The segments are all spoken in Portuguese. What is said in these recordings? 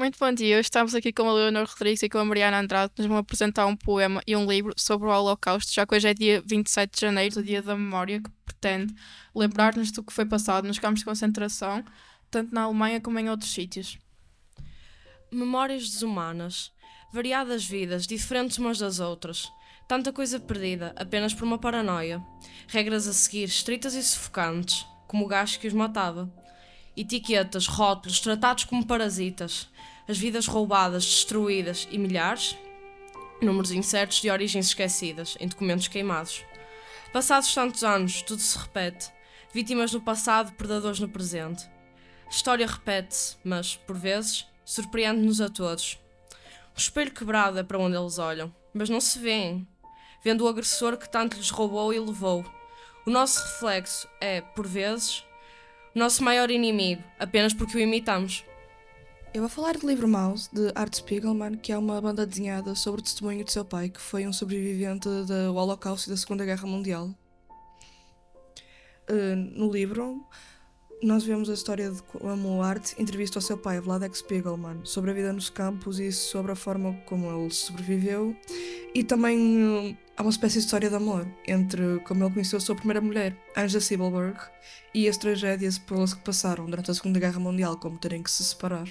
Muito bom dia. Hoje estamos aqui com a Leonor Rodrigues e com a Mariana Andrade, que nos vão apresentar um poema e um livro sobre o Holocausto, já que hoje é dia 27 de janeiro, o Dia da Memória, que pretende lembrar-nos do que foi passado nos campos de concentração, tanto na Alemanha como em outros sítios. Memórias desumanas, variadas vidas, diferentes umas das outras, tanta coisa perdida apenas por uma paranoia, regras a seguir estritas e sufocantes, como o gás que os matava, etiquetas, rótulos, tratados como parasitas, as vidas roubadas, destruídas e milhares, números incertos de origens esquecidas, em documentos queimados. Passados tantos anos, tudo se repete, vítimas no passado, predadores no presente. A história repete-se, mas, por vezes, surpreende-nos a todos. O espelho quebrado é para onde eles olham, mas não se vêem, vendo o agressor que tanto lhes roubou e levou. O nosso reflexo é, por vezes, o nosso maior inimigo, apenas porque o imitamos. Eu vou falar de Livro Mouse, de Art Spiegelman, que é uma banda desenhada sobre o testemunho de seu pai, que foi um sobrevivente do Holocausto e da Segunda Guerra Mundial. No livro, nós vemos a história de como Art entrevista o seu pai, Vladek Spiegelman, sobre a vida nos campos e sobre a forma como ele sobreviveu. E também há uma espécie de história de amor entre como ele conheceu a sua primeira mulher, Anja Sibelberg, e as tragédias pelas que passaram durante a Segunda Guerra Mundial, como terem que se separar.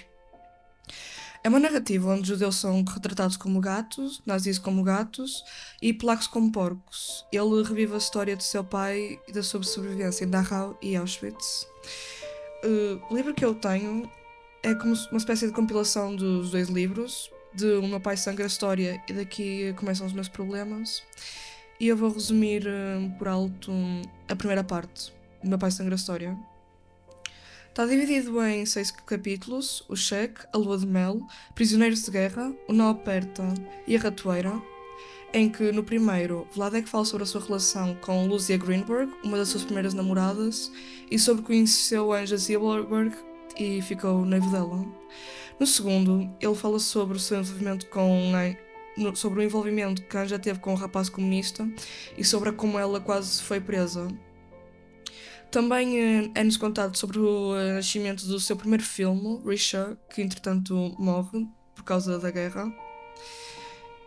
É uma narrativa onde os judeus são retratados como gatos, nazis como gatos e polacos como porcos. Ele revive a história do seu pai e da sua sobrevivência em Dachau e Auschwitz. O livro que eu tenho é como uma espécie de compilação dos dois livros, de O Meu Pai Sangra a História e daqui começam os meus problemas. E eu vou resumir por alto a primeira parte, O Meu Pai Sangra a História. Está dividido em 6 capítulos: O Cheque, A Lua de Mel, Prisioneiros de Guerra, O Nó Aperta e A Ratoeira, em que no primeiro Vladek fala sobre a sua relação com Lucia Greenberg, uma das suas primeiras namoradas, e sobre conheceu Anja Zilberberg e ficou noivo dela. No segundo, ele fala sobre o seu envolvimento sobre o envolvimento que Anja teve com o rapaz comunista e sobre como ela quase foi presa. Também é-nos contado sobre o nascimento do seu primeiro filme, Richard, que entretanto morre por causa da guerra.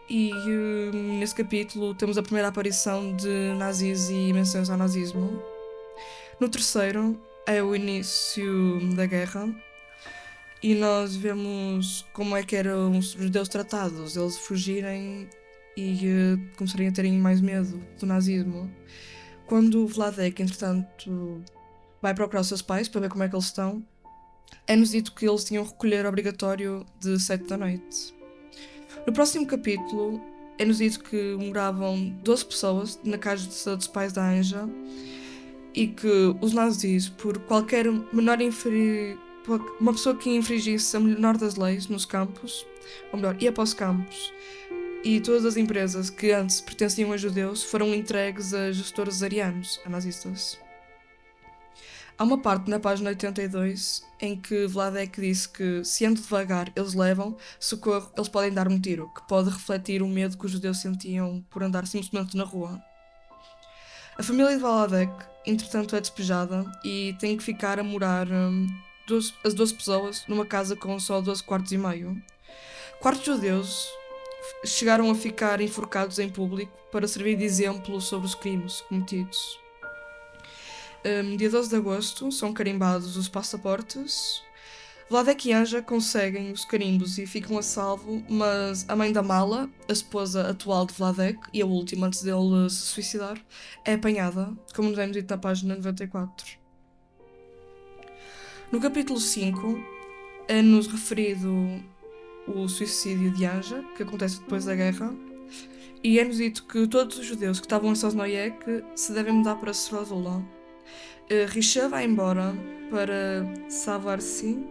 E nesse capítulo temos a primeira aparição de nazis e menções ao nazismo. No terceiro é o início da guerra e nós vemos como é que eram os judeus tratados, eles fugirem e começarem a terem mais medo do nazismo. Quando o Vladek, entretanto, vai procurar os seus pais para ver como é que eles estão, é-nos dito que eles tinham recolher obrigatório de 7 da noite. No próximo capítulo, é-nos dito que moravam 12 pessoas na casa dos pais da Anja e que os nazis, por qualquer uma pessoa que infringisse a menor das leis nos campos, ou melhor, ia para os campos, e todas as empresas que antes pertenciam a judeus foram entregues a gestores arianos, a nazistas. Há uma parte na página 82 em que Vladek disse que, se ando devagar eles levam, socorro, eles podem dar-me um tiro, que pode refletir o medo que os judeus sentiam por andar simplesmente na rua. A família de Vladek, entretanto, é despejada e tem que ficar a morar as 12 pessoas numa casa com só 12 quartos e meio. Quartos judeus chegaram a ficar enforcados em público para servir de exemplo sobre os crimes cometidos. Dia 12 de agosto são carimbados os passaportes. Vladek e Anja conseguem os carimbos e ficam a salvo, mas a mãe da Mala, a esposa atual de Vladek e a última antes dele se suicidar, é apanhada, como nos vemos dito na página 94. No capítulo 5 é-nos referido o suicídio de Anja, que acontece depois da guerra, e é-nos dito que todos os judeus que estavam em Sosnoyek se devem mudar para Srodula. Risha vai embora para Savarsi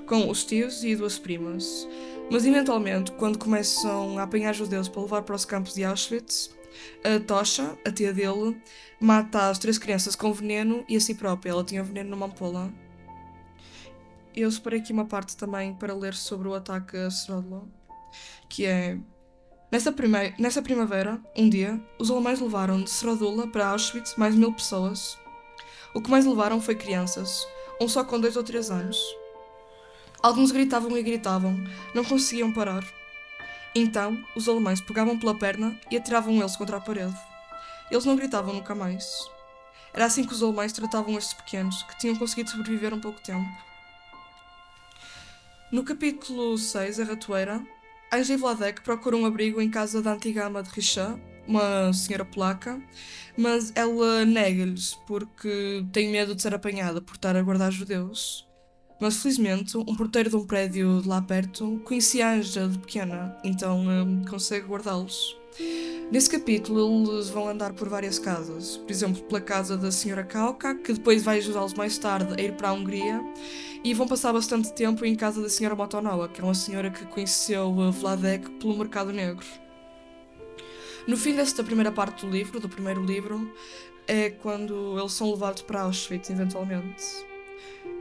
com os tios e 2 primas, mas eventualmente, quando começam a apanhar judeus para levar para os campos de Auschwitz, a Tosha, a tia dele, mata as 3 crianças com veneno e a si própria, ela tinha veneno numa ampola. Eu separei aqui uma parte também para ler sobre o ataque a Srodlo, que é: nessa primavera, um dia, os alemães levaram de Srodula para Auschwitz mais 1000 pessoas. O que mais levaram foi crianças, só com 2 ou 3 anos. Alguns gritavam e gritavam, não conseguiam parar. Então, os alemães pegavam pela perna e atiravam eles contra a parede. Eles não gritavam nunca mais. Era assim que os alemães tratavam estes pequenos, que tinham conseguido sobreviver um pouco tempo. No capítulo 6, A Ratoeira, Anja e Vladek procuram um abrigo em casa da antiga ama de Richard, uma senhora polaca, mas ela nega-lhes porque tem medo de ser apanhada por estar a guardar judeus. Mas felizmente, um porteiro de um prédio de lá perto conhecia a Anja de pequena, então consegue guardá-los. Nesse capítulo, eles vão andar por várias casas. Por exemplo, pela casa da senhora Kauka, que depois vai ajudá-los mais tarde a ir para a Hungria. E vão passar bastante tempo em casa da senhora Motonowa, que é uma senhora que conheceu Vladek pelo mercado negro. No fim desta primeira parte do livro, do primeiro livro, é quando eles são levados para Auschwitz, eventualmente.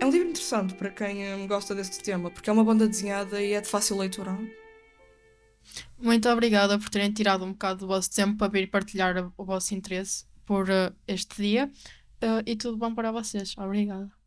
É um livro interessante para quem gosta deste tema, porque é uma banda desenhada e é de fácil leitura. Muito obrigada por terem tirado um bocado do vosso tempo para vir partilhar o vosso interesse por este dia. E tudo bom para vocês. Obrigada.